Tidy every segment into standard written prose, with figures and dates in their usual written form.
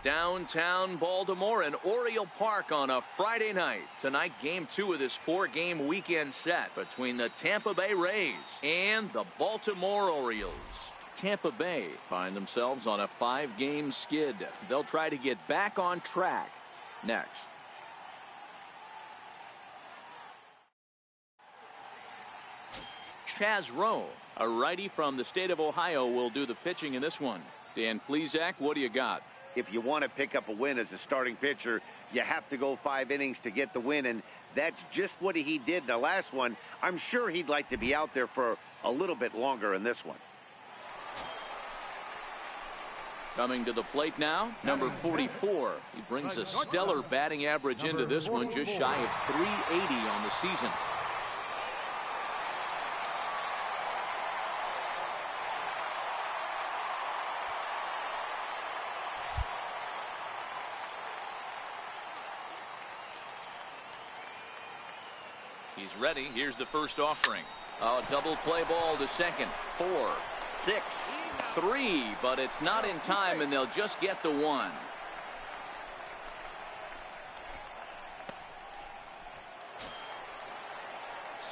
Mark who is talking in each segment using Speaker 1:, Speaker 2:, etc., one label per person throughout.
Speaker 1: Downtown Baltimore and Oriole Park on a Friday night. Tonight, game 2 of this 4-game weekend set between the Tampa Bay Rays and the Baltimore Orioles. Tampa Bay find themselves on a 5-game skid. They'll try to get back on track next. Chaz Rowe, a righty from the state of Ohio, will do the pitching in this one. Dan Plesac, what do you got?
Speaker 2: If you want to pick up a win as a starting pitcher, you have to go 5 innings to get the win, and that's just what he did the last one. I'm sure he'd like to be out there for a little bit longer in this one.
Speaker 1: Coming to the plate now, number 44. He brings a stellar batting average into this one, just shy of 380 on the season. He's ready. Here's the first offering. A double play ball to second. 4, 6, 3, but it's not in time, and they'll just get the 1.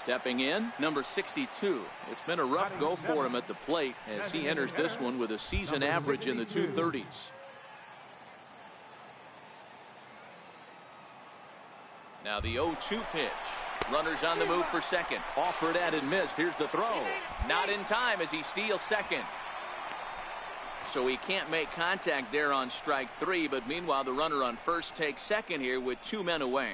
Speaker 1: Stepping in, number 62. It's been a rough go for him at the plate as he enters this one with a season average in the 230s. Now the 0-2 pitch. Runners on the move for second. Offered at and missed. Here's the throw. Not in time as he steals second. So he can't make contact there on strike 3, but meanwhile the runner on first takes second here with 2 men away.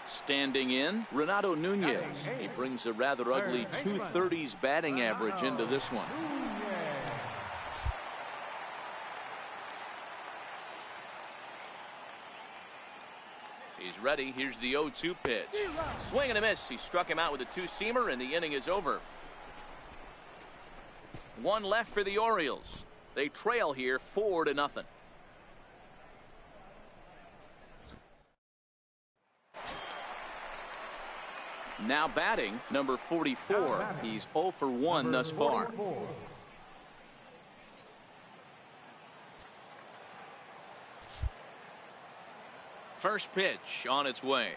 Speaker 1: Standing in, Renato Nunez. He brings a rather ugly 230s batting average into this one. He's ready. Here's the 0-2 pitch. Swing and a miss. He struck him out with a 2-seamer, and the inning is over. 1 left for the Orioles. They trail here 4-0. Now batting, number 44. He's 0 for 1 thus far. First pitch on its way.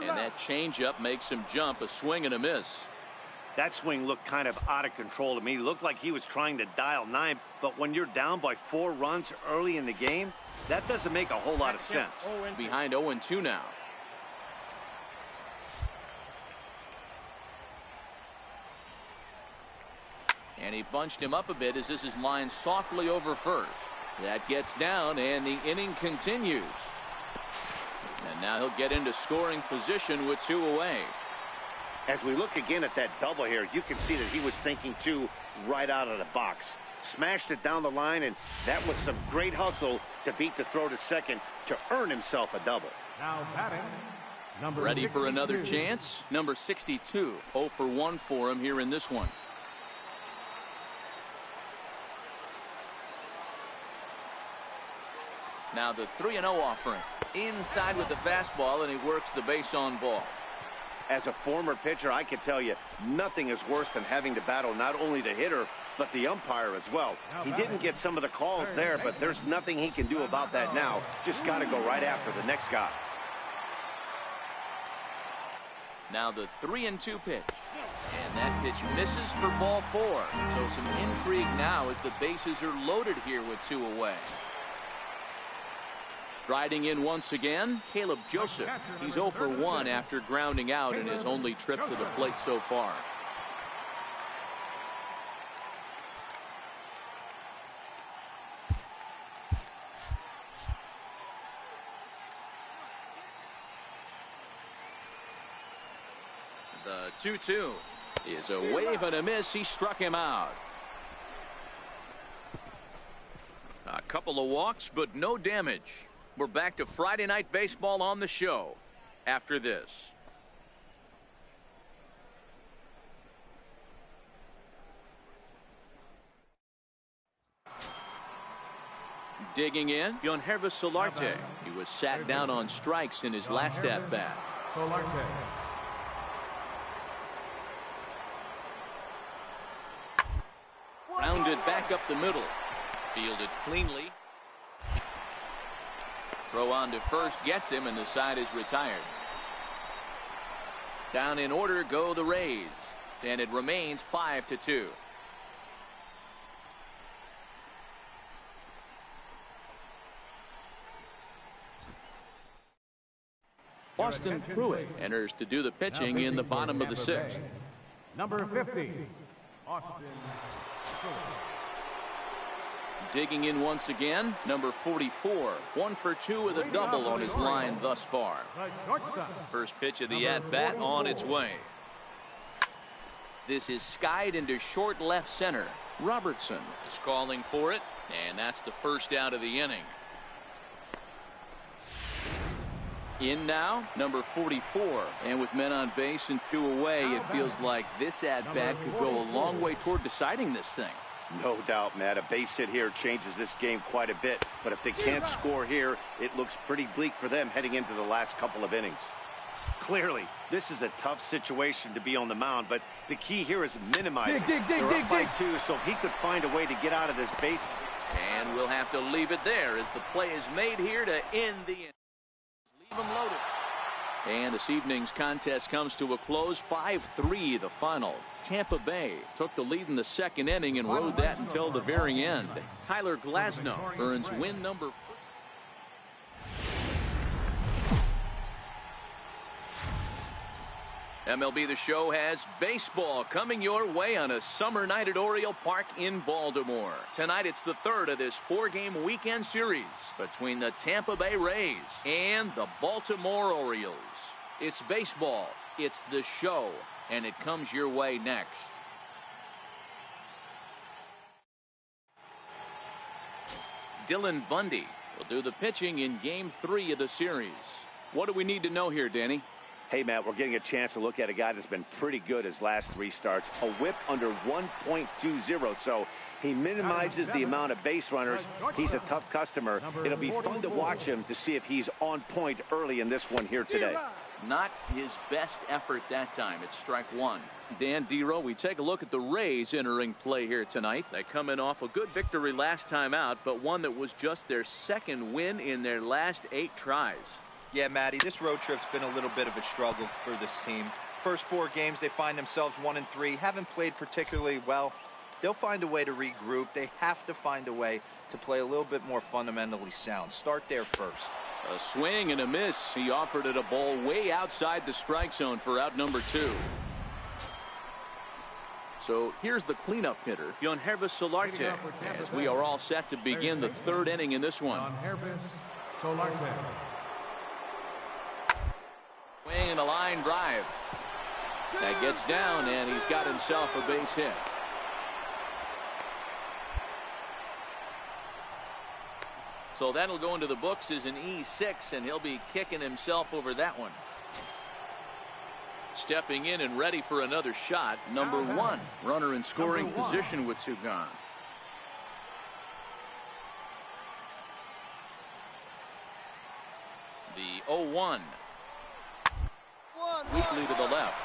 Speaker 1: And that changeup makes him jump. A swing and a miss.
Speaker 2: That swing looked kind of out of control to me. Looked like he was trying to dial 9, but when you're down by 4 runs early in the game, that doesn't make a whole lot of sense.
Speaker 1: Behind 0-2 now. And he bunched him up a bit as this is lined softly over first. That gets down, and the inning continues. And now he'll get into scoring position with 2 away.
Speaker 2: As we look again at that double here, you can see that he was thinking 2 right out of the box. Smashed it down the line, and that was some great hustle to beat the throw to second to earn himself a double.
Speaker 3: Now batting, number
Speaker 1: ready
Speaker 3: 62.
Speaker 1: For another chance. Number 62. 0 for 1 for him here in this one. Now the 3-0 offering. Inside with the fastball, and he works the base on ball.
Speaker 2: As a former pitcher, I can tell you nothing is worse than having to battle not only the hitter but the umpire as well. He didn't get some of the calls there, but there's nothing he can do about that now. Just got to go right after the next guy.
Speaker 1: Now the 3-2 pitch. And that pitch misses for ball 4. So some intrigue now as the bases are loaded here with 2 away. Striding in once again, Caleb Joseph. He's 0 for 1 after grounding out in his only trip to the plate so far. The 2-2 is a wave and a miss. He struck him out. A couple of walks, but no damage. We're back to Friday Night Baseball on the show after this. Digging in, Yonhervis Solarte. He was sat down on strikes in his last at-bat. Grounded back up the middle. Fielded cleanly. Throw on to first gets him, and the side is retired. Down in order go the Rays, and it remains 5-2. Austin Pruitt enters to do the pitching in the bottom of the 6th.
Speaker 3: Number 50, Austin Pruitt.
Speaker 1: Digging in once again, number 44, 1 for 2 with a double on his line thus far. First pitch of the at-bat on its way. This is skied into short left center. Robertson is calling for it, and that's the first out of the inning. In now, number 44, and with men on base and 2 away, it feels like this at-bat could go a long way toward deciding this thing.
Speaker 2: No doubt, Matt. A base hit here changes this game quite a bit. But if they can't score here, it looks pretty bleak for them heading into the last couple of innings. Clearly, this is a tough situation to be on the mound, but the key here is minimizing. They're up by 2, so if he could find a way to get out of this base. And
Speaker 1: we'll have to leave it there as the play is made here to end the inning. Leave them loaded. And this evening's contest comes to a close. 5-3 the final. Tampa Bay took the lead in the 2nd inning and rode that until the very end. Tyler Glasnow earns win number 4. MLB The Show has baseball coming your way on a summer night at Oriole Park in Baltimore. Tonight it's the 3rd of this 4-game weekend series between the Tampa Bay Rays and the Baltimore Orioles. It's baseball, it's the show, and it comes your way next. Dylan Bundy will do the pitching in Game 3 of the series. What do we need to know here, Danny?
Speaker 2: Hey, Matt, we're getting a chance to look at a guy that's been pretty good his last 3 starts. A whip under 1.20, so he minimizes the amount of base runners. He's a tough customer. It'll be fun to watch him to see if he's on point early in this one here today.
Speaker 1: Not his best effort that time. It's strike 1. Dan Dero, we take a look at the Rays entering play here tonight. They come in off a good victory last time out, but one that was just their 2nd win in their last 8 tries.
Speaker 4: Yeah, Matty, this road trip's been a little bit of a struggle for this team. First 4 games, they find themselves 1-3, haven't played particularly well. They'll find a way to regroup. They have to find a way to play a little bit more fundamentally sound. Start there first.
Speaker 1: A swing and a miss. He offered it a ball way outside the strike zone for out number 2. So here's the cleanup hitter, Yangervis Solarte, as we are all set to begin the 3rd inning in this one. Swing and a line drive. That gets down, and he's got himself a base hit. So that'll go into the books as an E6, and he'll be kicking himself over that one. Stepping in and ready for another shot, number 1, runner in scoring position with 2 gone. The 0-1. Weakly to the left.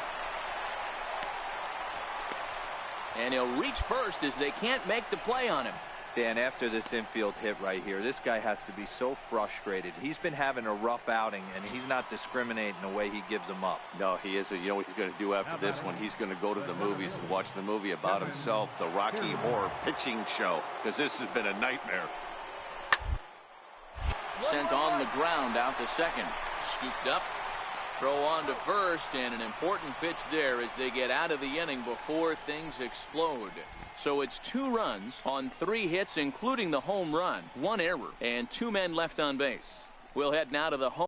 Speaker 1: And he'll reach first as they can't make the play on him.
Speaker 4: Dan, after this infield hit right here, this guy has to be so frustrated. He's been having a rough outing, and he's not discriminating the way he gives them up.
Speaker 2: No, he isn't. You know what he's going to do after this one? He's going to go to the movies and watch the movie about himself, the Rocky Horror Pitching Show, because this has been a nightmare.
Speaker 1: Sent on the ground out to second. Scooped up. Throw on to first, and an important pitch there as they get out of the inning before things explode. So it's 2 runs on 3 hits, including the home run, 1 error, and 2 men left on base. We'll head now to the home.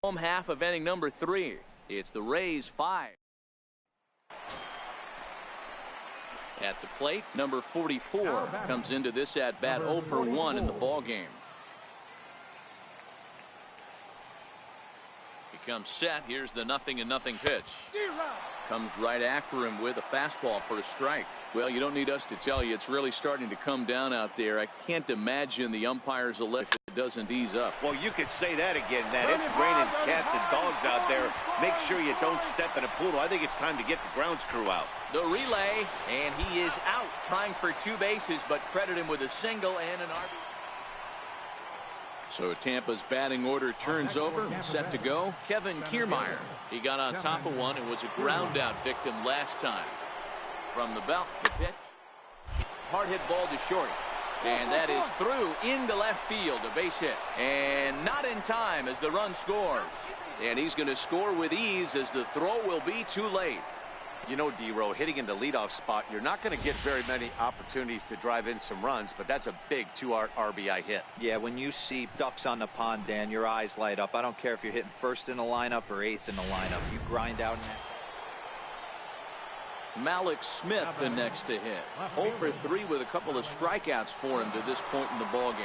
Speaker 1: Home half of inning number 3. It's the Rays 5. At the plate, number 44 comes into this at bat 0 for 1 in the ball game. He comes set. Here's the 0-0 pitch. Comes right after him with a fastball for a strike. Well, you don't need us to tell you, it's really starting to come down out there. I can't imagine the umpires will let it doesn't ease up.
Speaker 2: Well, you could say that again, Nat. It's raining cats and dogs out there. Make sure you don't step in a poodle. I think it's time to get the grounds crew out.
Speaker 1: The relay, and he is out trying for 2 bases, but credit him with a single and an RBI. So Tampa's batting order turns over, set to go. Kevin Kiermaier. He got on top of one and was a ground out victim last time. From the belt, the pitch. Hard hit ball to short. And that is through into left field, a base hit. And not in time as the run scores. And he's going to score with ease as the throw will be too late.
Speaker 2: You know, D-Row, hitting in the leadoff spot, you're not going to get very many opportunities to drive in some runs, but that's a big 2 RBI hit.
Speaker 4: Yeah, when you see ducks on the pond, Dan, your eyes light up. I don't care if you're hitting first in the lineup or 8th in the lineup. You grind out.
Speaker 1: Malik Smith the next to hit. 0 for 3 with a couple of strikeouts for him to this point in the ball game.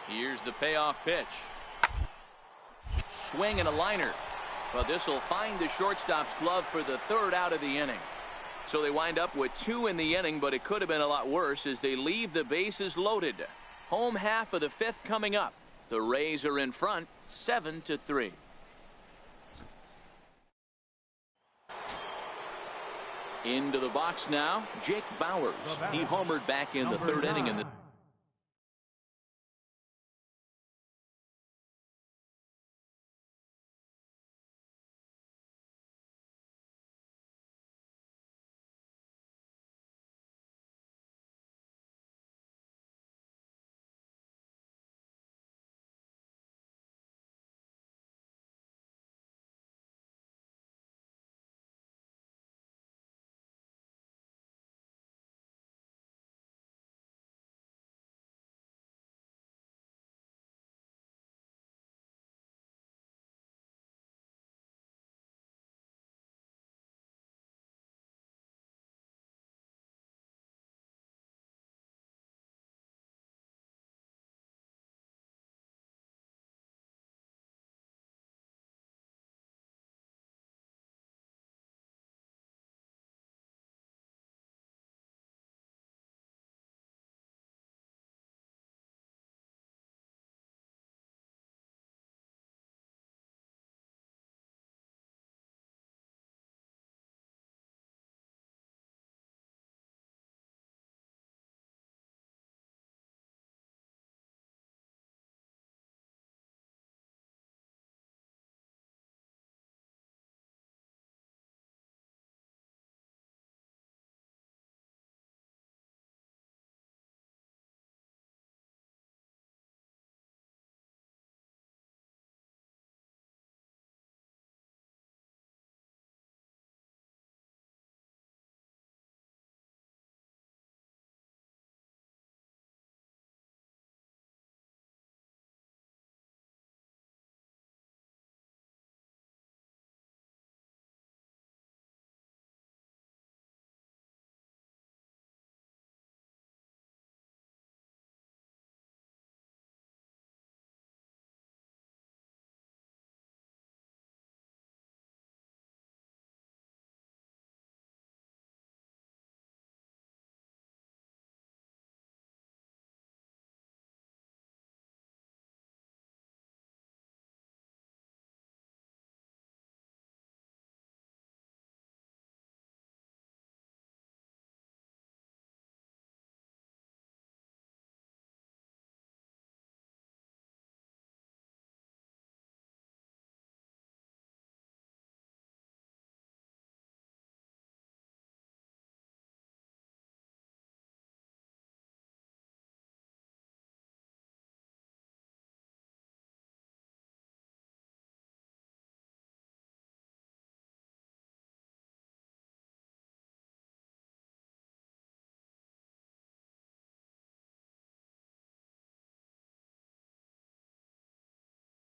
Speaker 1: Here's the payoff pitch. Swing and a liner. But this will find the shortstop's glove for the 3rd out of the inning. So they wind up with 2 in the inning, but it could have been a lot worse as they leave the bases loaded. Home half of the 5th coming up. The Rays are in front 7-3. Into the box now, Jake Bauers. He homered back in the 3rd inning in the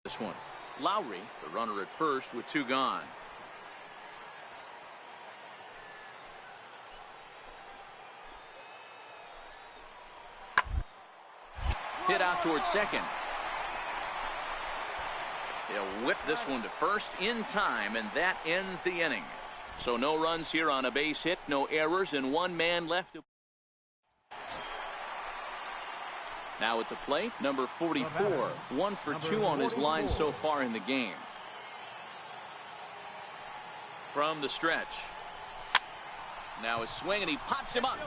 Speaker 1: this one. Lowry, the runner at first with 2 gone. Hit out towards second. He'll whip this one to first in time, and that ends the inning. So no runs here on a base hit, no errors, and 1 man left. Now at the plate, number 44, 1 for 2 on his line so far in the game. From the stretch. Now a swing, and he pops him up.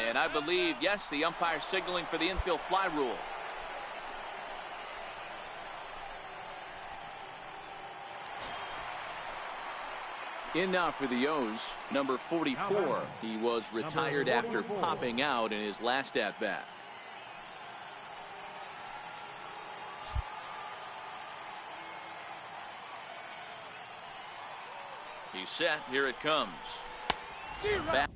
Speaker 1: And I believe, yes, the umpire signaling for the infield fly rule. In now for the O's, number 44. He was retired after popping out in his last at-bat. He's set. Here it comes. Back.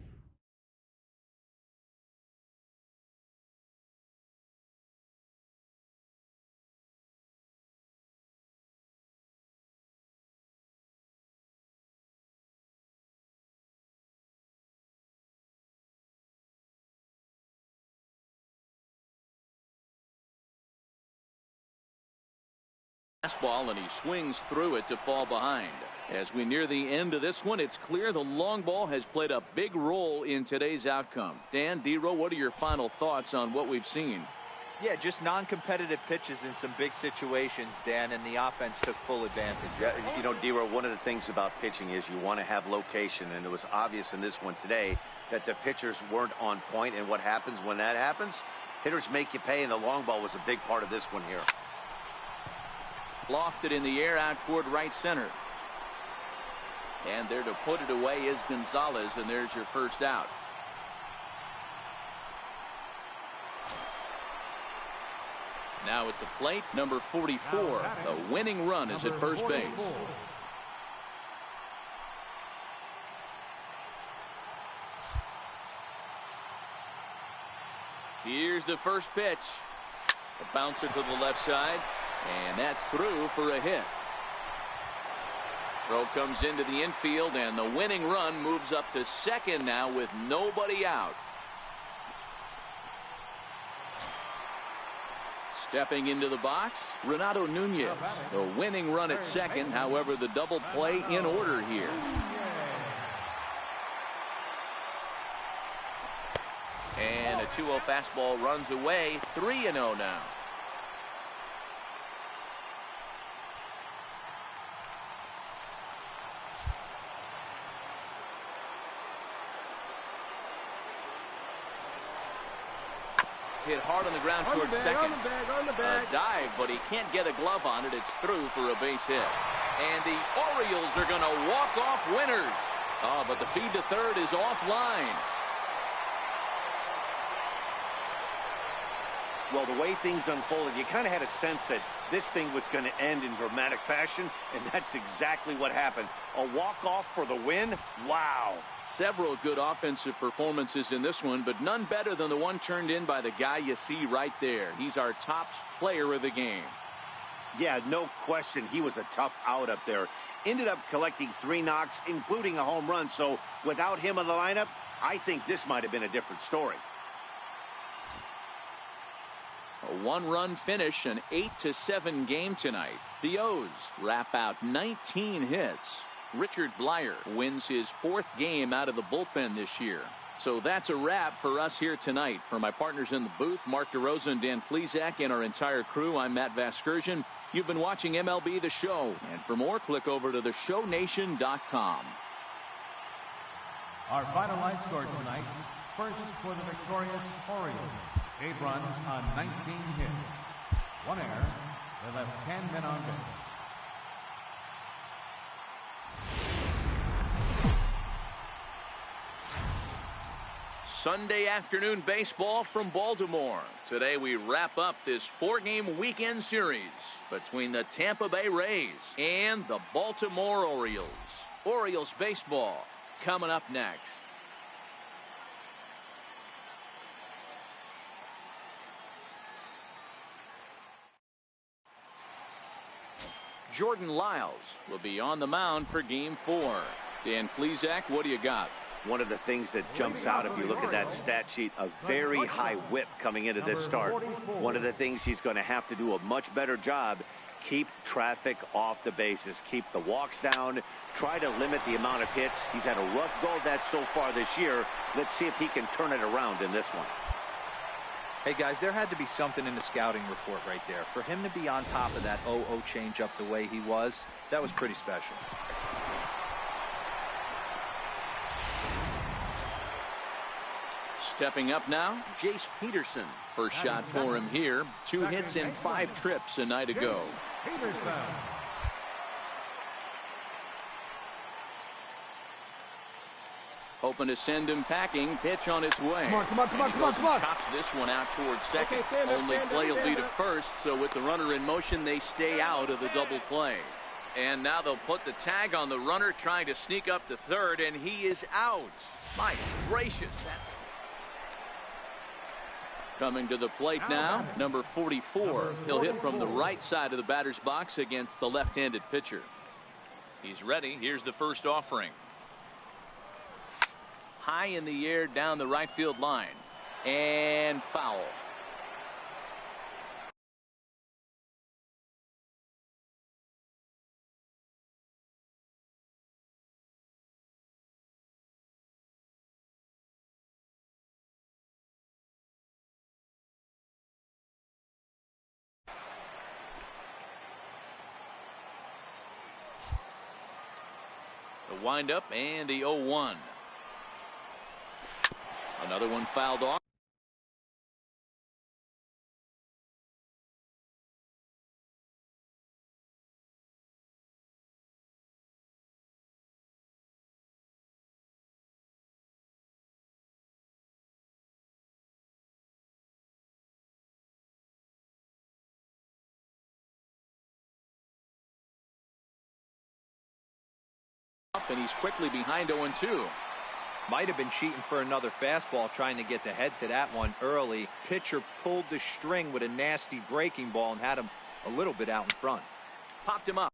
Speaker 1: Fastball, and he swings through it to fall behind. As we near the end of this one, it's clear the long ball has played a big role in today's outcome. Dan, D-Row, what are your final thoughts on what we've seen?
Speaker 4: Yeah, just non-competitive pitches in some big situations, Dan, and the offense took full advantage.
Speaker 2: Yeah, you know, D-Row, one of the things about pitching is you want to have location, and it was obvious in this one today that the pitchers weren't on point, and what happens when that happens? Hitters make you pay, and the long ball was a big part of this one here.
Speaker 1: Lofted in the air out toward right center. And there to put it away is Gonzalez, and there's your first out. Now at the plate, number 44. The winning run is at first base. Here's the first pitch. A bouncer to the left side, and that's through for a hit. Throw comes into the infield, and the winning run moves up to second now with nobody out. Stepping into the box, Renato Nunez. The winning run at second, however, the double play in order here. And a 2-0 fastball runs away, 3-0 now. Hit hard on the ground towards second. A dive, but he can't get a glove on it. It's through for a base hit. And the Orioles are going to walk off winners. Oh, but the feed to third is offline.
Speaker 2: Well, the way things unfolded, you kind of had a sense that this thing was going to end in dramatic fashion, and that's exactly what happened. A walk-off for the win? Wow.
Speaker 1: Several good offensive performances in this one, but none better than the one turned in by the guy you see right there. He's our top player of the game.
Speaker 2: Yeah, no question. He was a tough out up there. Ended up collecting 3 knocks, including a home run. So without him in the lineup, I think this might have been a different story.
Speaker 1: A 1-run finish, an 8-7 game tonight. The O's wrap out 19 hits. Richard Blyer wins his 4th game out of the bullpen this year. So that's a wrap for us here tonight. For my partners in the booth, Mark DeRosa and Dan Plesac, and our entire crew, I'm Matt Vasgersian. You've been watching MLB The Show. And for more, click over to theshownation.com.
Speaker 3: Our final line score tonight. First for the victorious Orioles. 8 runs on 19 hits. 1 error. They left 10 men on base.
Speaker 1: Sunday afternoon baseball from Baltimore. Today we wrap up this 4-game weekend series between the Tampa Bay Rays and the Baltimore Orioles. Orioles baseball coming up next. Jordan Lyles will be on the mound for Game 4. Dan Plesac, what do you got?
Speaker 2: One of the things that jumps out if you look at that stat sheet, a very high whip coming into this start. One of the things he's going to have to do a much better job, keep traffic off the bases, keep the walks down, try to limit the amount of hits. He's had a rough go of that so far this year. Let's see if he can turn it around in this one.
Speaker 4: Hey guys, there had to be something in the scouting report right there. For him to be on top of that 0-0 changeup the way he was, that was pretty special.
Speaker 1: Stepping up now, Jace Peterson. First shot for him here. 2 hits in 5 trips a night ago. Hoping to send him packing. Pitch on its way.
Speaker 5: Come on.
Speaker 1: Chops this one out towards second. Only play will be to first, so with the runner in motion, they stay out of the double play. And now they'll put the tag on the runner trying to sneak up to third, and he is out. My gracious. Coming to the plate now, number 44. He'll hit from the right side of the batter's box against the left-handed pitcher. He's ready. Here's the first offering. High in the air down the right field line. And foul. The windup and the 0-1. Another one fouled off. And he's quickly behind 0-2.
Speaker 4: Might have been cheating for another fastball, trying to get the head to that one early. Pitcher pulled the string with a nasty breaking ball and had him a little bit out in front.
Speaker 1: Popped him up.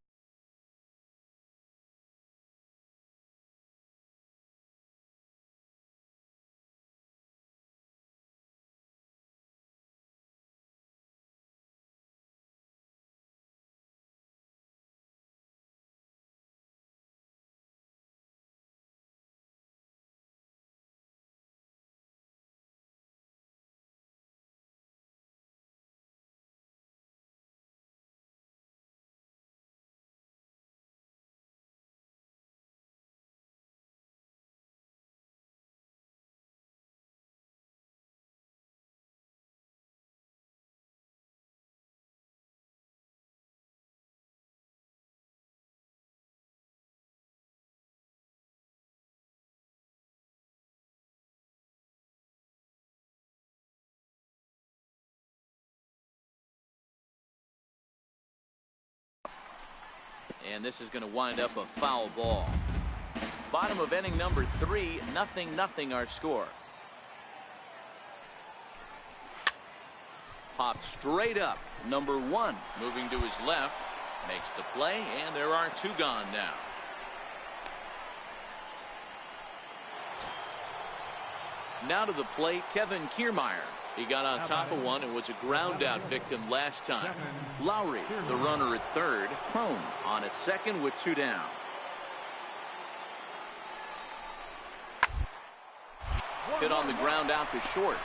Speaker 1: And this is going to wind up a foul ball. Bottom of inning number 3, 0-0 our score. Popped straight up. Number 1 moving to his left. Makes the play, and there are 2 gone now. Now to the plate, Kevin Kiermaier. He got on top of one and was a ground out victim last time. Lowry, the runner at third. Prone on at second with 2 down. Hit on the ground out to short.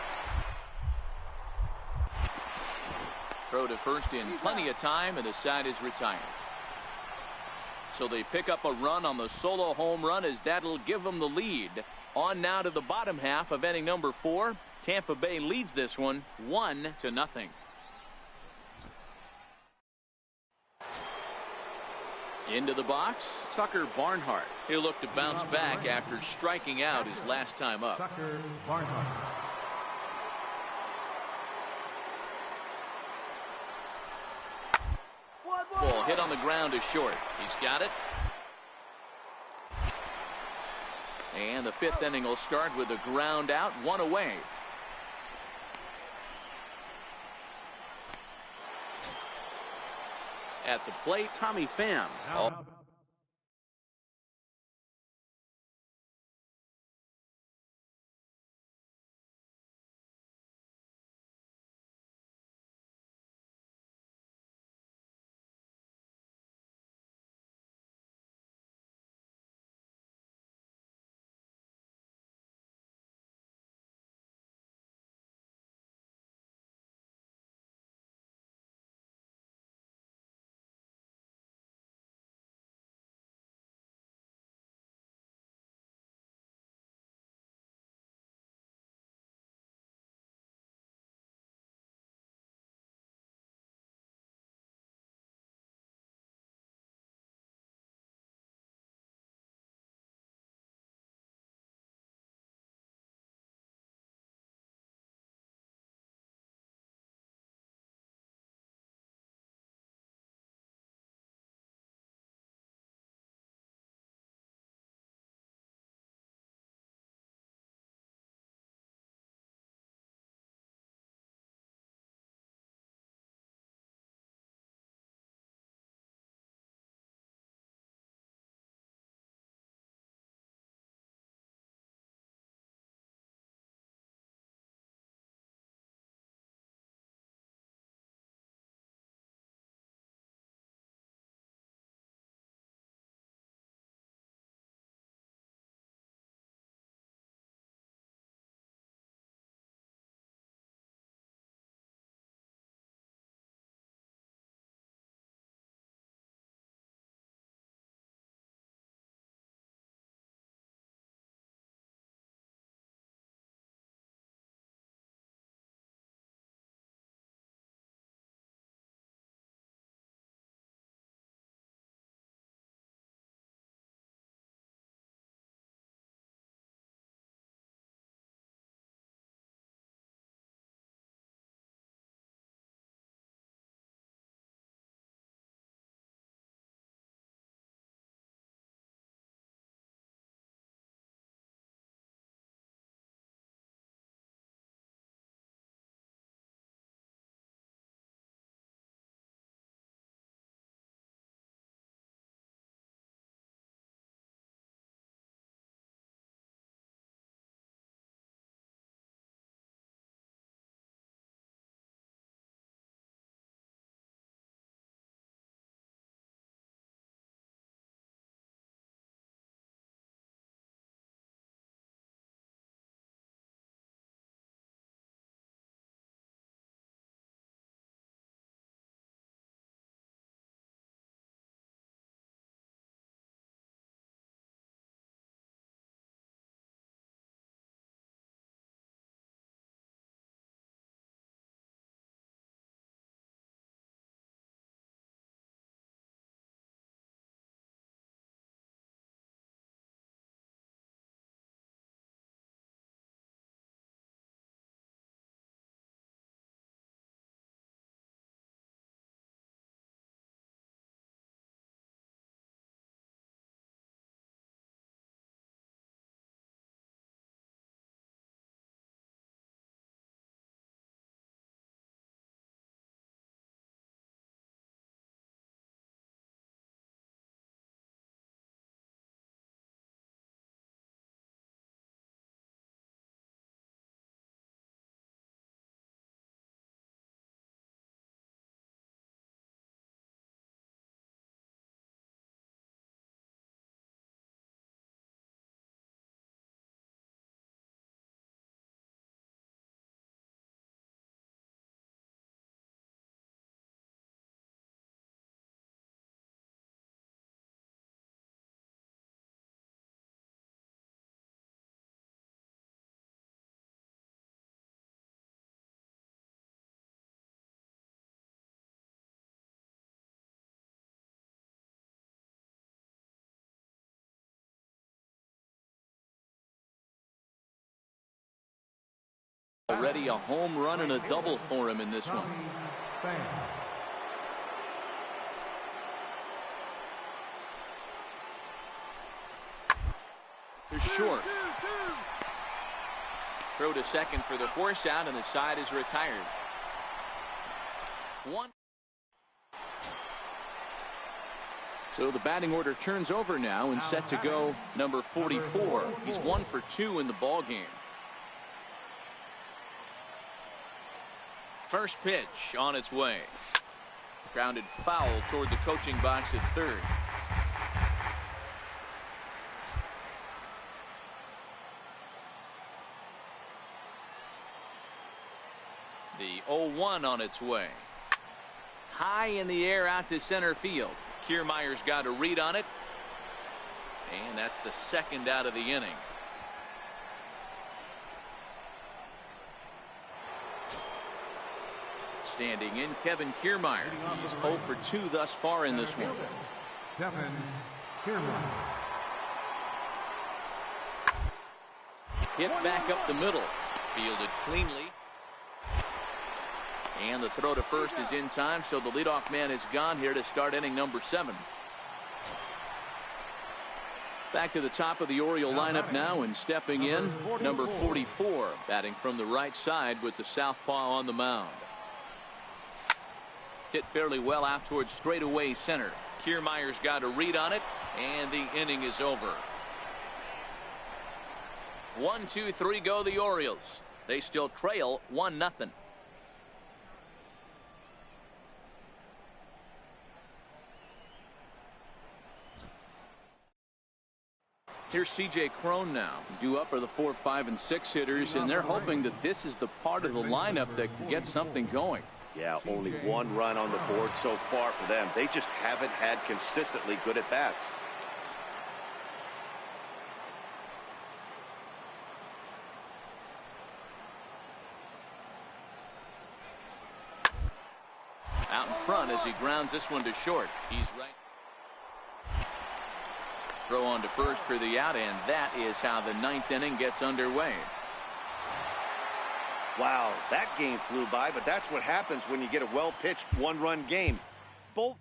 Speaker 1: Throw to first in plenty of time, and the side is retired. So they pick up a run on the solo home run, as that'll give them the lead. On now to the bottom half of inning number 4. Tampa Bay leads this one 1-0. Into the box, Tucker Barnhart. He'll look to bounce back after striking out his last time up.
Speaker 3: Tucker Barnhart.
Speaker 1: Ball hit on the ground is short. He's got it. And the 5th inning will start with a ground out, 1 away. At the plate, Tommy Pham. Already a home run and a double for him in this one. They're short. Throw to second for the force out, and the side is retired. One. So the batting order turns over now and set to go number 44. He's 1 for 2 in the ball game. First pitch on its way. Grounded foul toward the coaching box at third. The 0-1 on its way. High in the air out to center field. Kiermaier's got a read on it. And that's the second out of the inning. Standing in, Kevin Kiermaier. He's 0 for 2 thus far in this one.
Speaker 3: Kevin Kiermaier.
Speaker 1: Hit back up the middle. Fielded cleanly. And the throw to first is in time, so the leadoff man is gone here to start inning number 7. Back to the top of the Oriole lineup now, and stepping in, number 44, batting from the right side with the southpaw on the mound. Hit fairly well out towards straightaway center. Kiermaier's got a read on it, and the inning is over. 1, 2, 3 go the Orioles. They still trail 1-0. Here's C.J. Cron now. Due up are the 4, 5, and 6 hitters, and they're hoping that this is the part of the lineup that can get something going.
Speaker 2: Yeah, only 1 run on the board so far for them. They just haven't had consistently good at bats.
Speaker 1: Out in front as he grounds this one to short. He's right. Throw on to first for the out, and that is how the 9th inning gets underway.
Speaker 2: Wow, that game flew by, but that's what happens when you get a well-pitched 1-run game. Both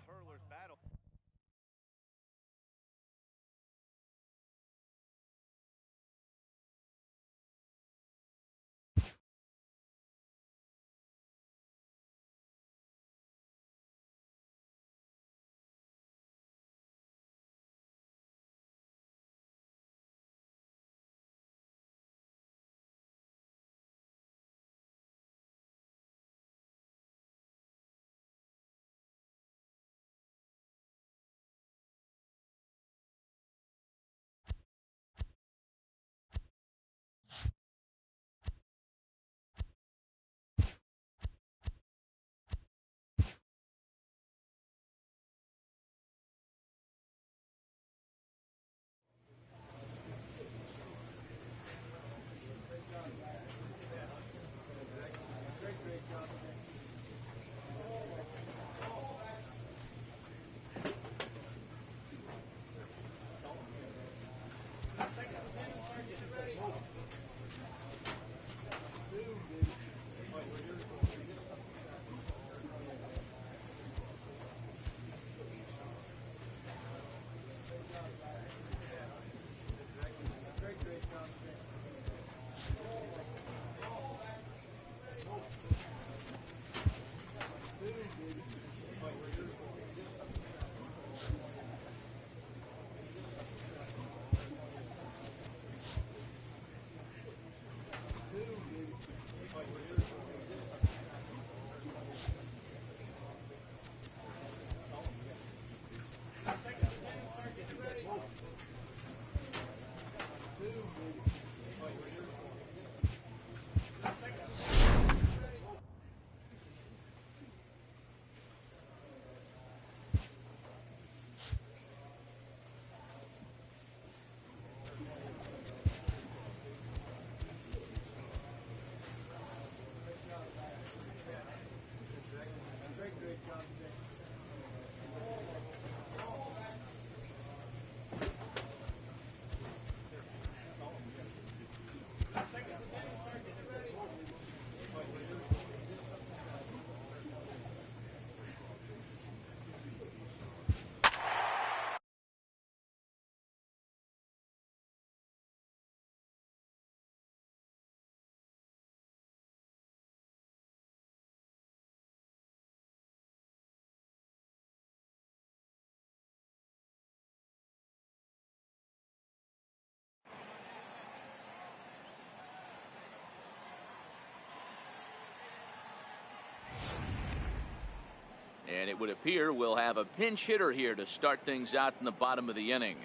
Speaker 1: it would appear we'll have a pinch hitter here to start things out in the bottom of the inning.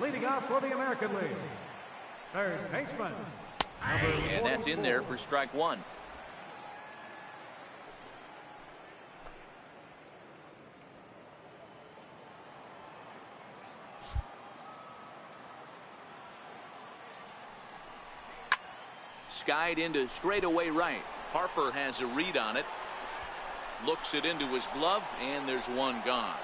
Speaker 3: Leading off for the American League, third baseman.
Speaker 1: And that's in there for strike one. Skied into straightaway right. Harper has a read on it. Looks it into his glove, and there's one gone.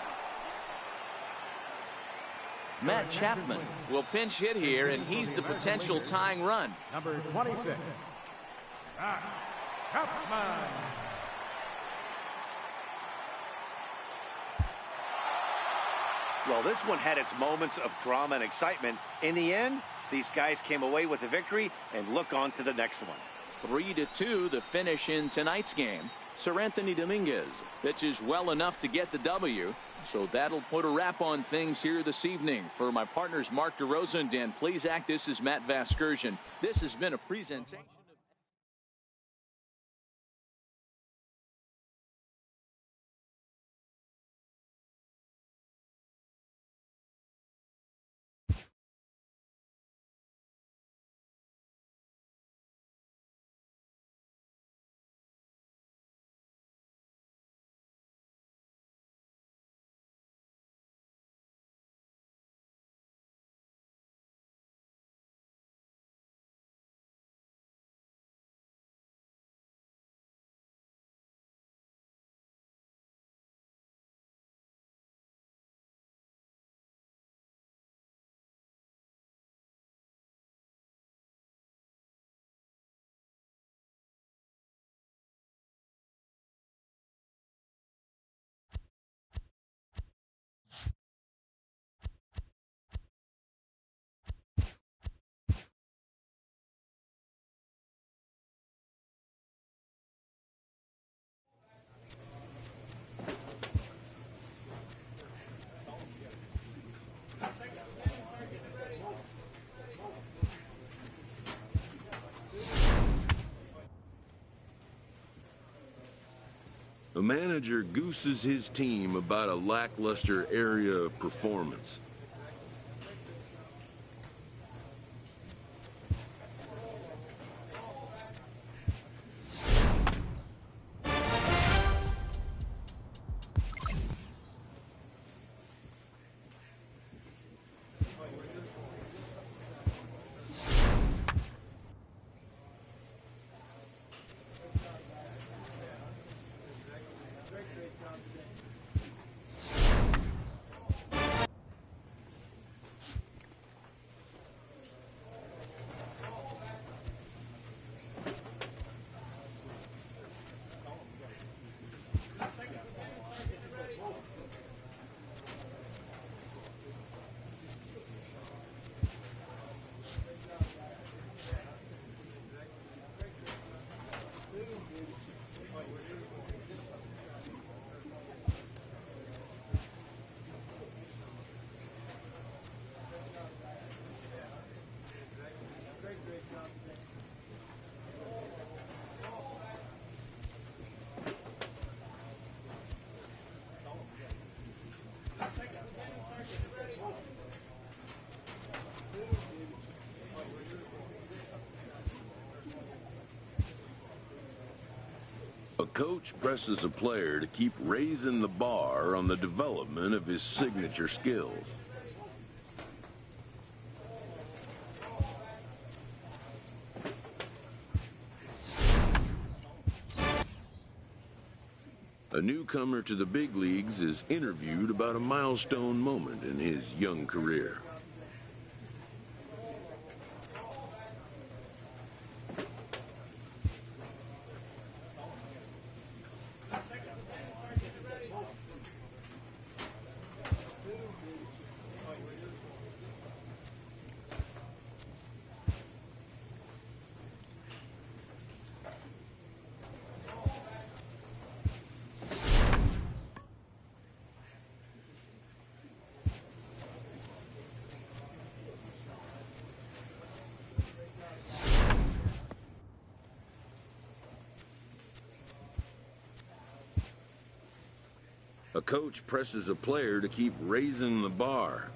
Speaker 1: Matt Chapman will pinch hit here, and he's the potential tying run.
Speaker 3: Number 26, Matt Chapman.
Speaker 2: Well, this one had its moments of drama and excitement. In the end, these guys came away with a victory and look on to the next one.
Speaker 1: 3-2 the finish in tonight's game. Sir Anthony Dominguez pitches well enough to get the W, so that'll put a wrap on things here this evening. For my partners Mark DeRosa and Dan Plesac, this is Matt Vasgersian. This has been a presentation.
Speaker 5: A manager gooses his team about a lackluster area of performance. A coach presses a player to keep raising the bar on the development of his signature skills. A newcomer to the big leagues is interviewed about a milestone moment in his young career. A coach presses a player to keep raising the bar.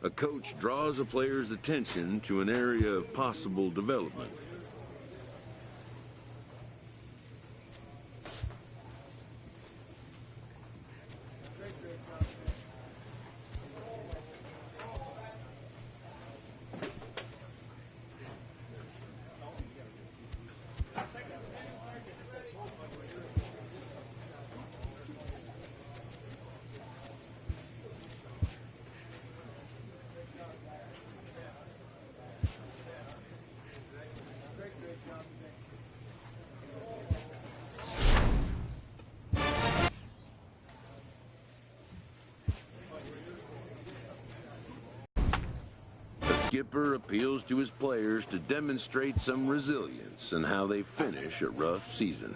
Speaker 5: A coach draws a player's attention to an area of possible development. Skipper appeals to his players to demonstrate some resilience in how they finish a rough season.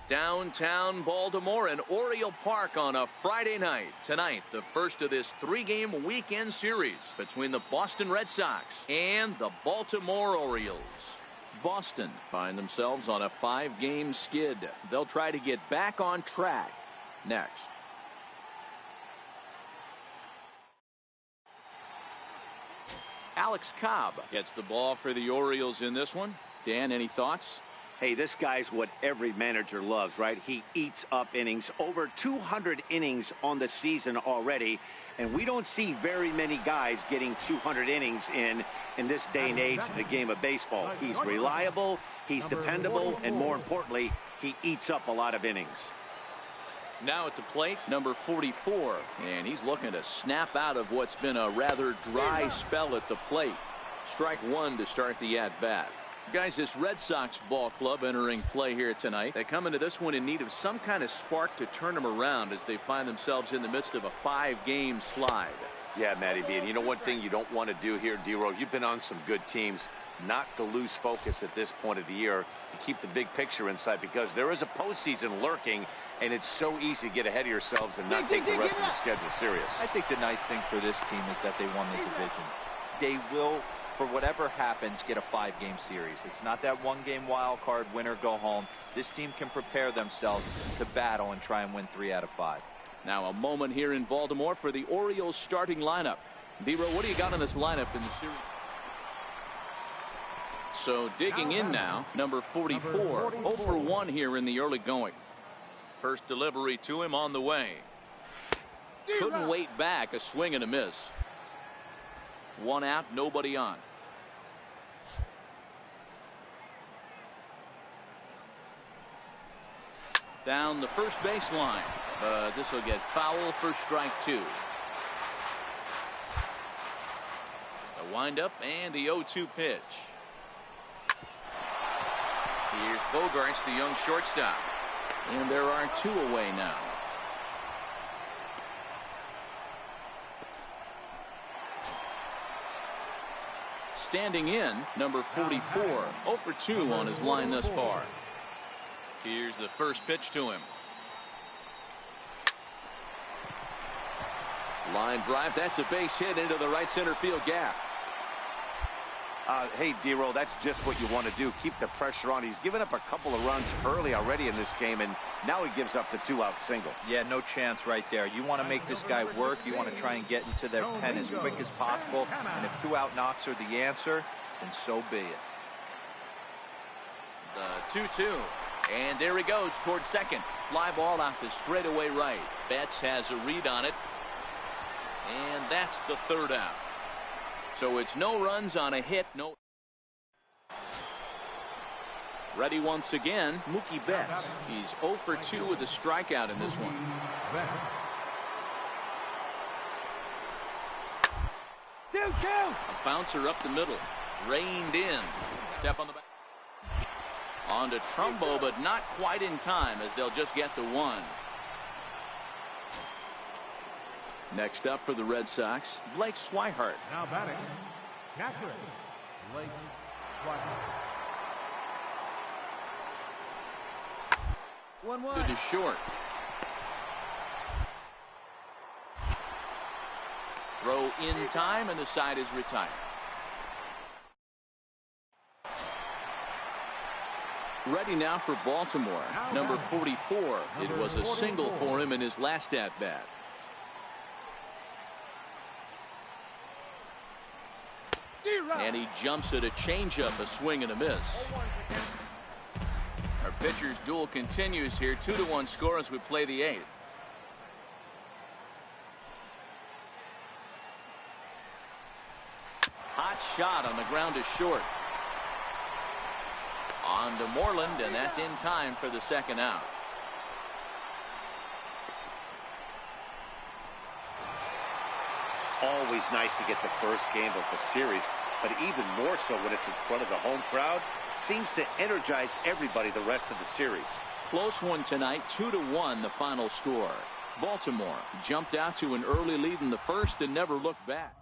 Speaker 1: Downtown Baltimore and Oriole Park on a Friday night. Tonight, the first of this three-game weekend series between the Boston Red Sox and the Baltimore Orioles. Boston find themselves on a 5-game skid. They'll try to get back on track next. Alex Cobb gets the ball for the Orioles in this one. Dan, any thoughts?
Speaker 2: Hey, this guy's what every manager loves, right? He eats up innings. Over 200 innings on the season already. And we don't see very many guys getting 200 innings in this day and age in the game of baseball. He's reliable, he's dependable, and more importantly, he eats up a lot of innings.
Speaker 1: Now at the plate, number 44. And he's looking to snap out of what's been a rather dry spell at the plate. Strike one to start the at-bat. Guys, this Red Sox ball club entering play here tonight. They come into this one in need of some kind of spark to turn them around as they find themselves in the midst of a 5-game slide.
Speaker 6: Yeah, Matty B. And you know one thing you don't want to do here, D-Row, you've been on some good teams, not to lose focus at this point of the year, to keep the big picture in sight, because there is a postseason lurking, and it's so easy to get ahead of yourselves and not take the rest of the schedule serious.
Speaker 4: I think the nice thing for this team is that they won the division. They will, for whatever happens, get a 5-game series. It's not that 1-game wild card, win or go home. This team can prepare themselves to battle and try and win 3 out of 5.
Speaker 1: Now a moment here in Baltimore for the Orioles starting lineup. D-Row, what do you got in this lineup in the series? So digging in now, number 44, 0 for 1 here in the early going. First delivery to him on the way. Couldn't wait back, a swing and a miss. 1 out, nobody on. Down the first baseline. This will get foul for strike 2. The windup and the 0-2 pitch. Here's Bogarts, the young shortstop. And there are 2 away now. Standing in, number 44, 0 for 2 on his line thus far. Here's the first pitch to him. Line drive. That's a base hit into the right center field gap.
Speaker 2: Hey, D-Roll, that's just what you want to do. Keep the pressure on. He's given up a couple of runs early already in this game, and now he gives up the 2-out single.
Speaker 4: Yeah, no chance right there. You want to make this guy work. You want to try and get into their pen as quick as possible. And if 2-out knocks are the answer, then so be it.
Speaker 1: The 2-2. And there he goes towards second. Fly ball out to straightaway right. Betts has a read on it. And that's the 3rd out. So it's no runs on a hit. No. Ready once again, Mookie Betts. He's 0 for 2 with a strikeout in this one. A bouncer up the middle. Reined in. Step on the back. On to Trumbo, but not quite in time as they'll just get the 1. Next up for the Red Sox, Blake Swihart.
Speaker 3: Now batting, catcher, Blake Swihart.
Speaker 1: 1-1. To short. Throw in time, and the side is retired. Ready now for Baltimore. Number 44. It was a single for him in his last at-bat. And he jumps at a changeup, a swing and a miss. Our pitcher's duel continues here. 2-1 score as we play the 8th. Hot shot on the ground to short. On to Moreland, and that's in time for the 2nd out.
Speaker 2: Always nice to get the first game of the series, but even more so when it's in front of the home crowd. Seems to energize everybody the rest of the series.
Speaker 1: Close one tonight, 2-1 the final score. Baltimore jumped out to an early lead in the first and never looked back.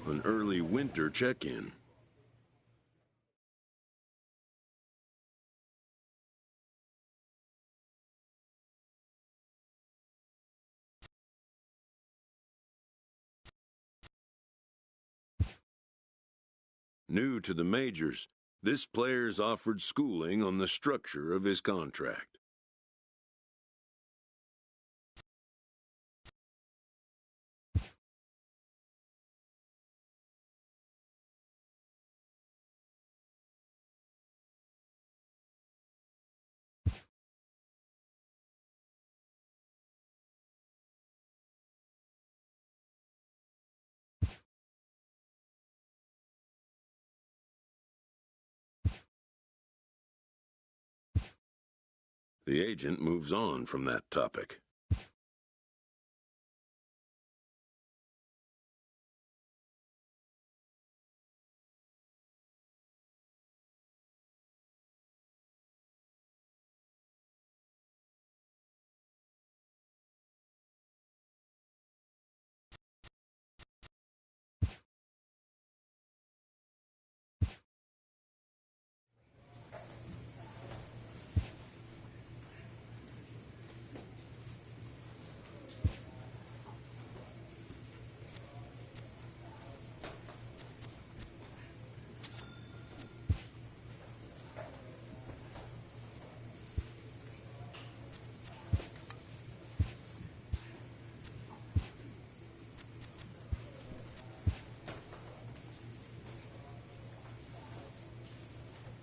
Speaker 5: An early winter check-in. New to the majors, this player's offered schooling on the structure of his contract. The agent moves on from that topic.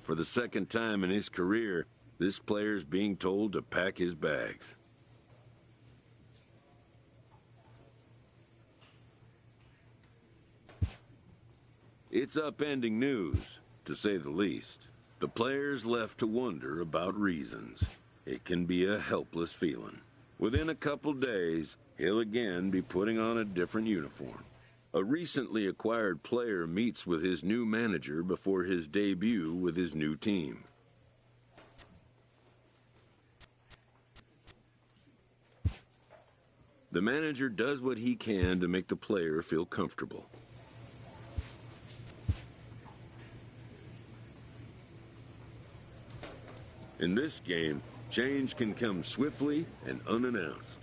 Speaker 5: For the second time in his career, this player's being told to pack his bags. It's upending news, to say the least. The player's left to wonder about reasons. It can be a helpless feeling. Within a couple days, he'll again be putting on a different uniform. A recently acquired player meets with his new manager before his debut with his new team. The manager does what he can to make the player feel comfortable. In this game, change can come swiftly and unannounced.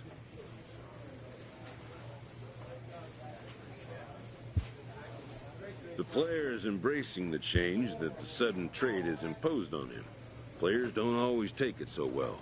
Speaker 5: The player is embracing the change that the sudden trade has imposed on him. Players don't always take it so well.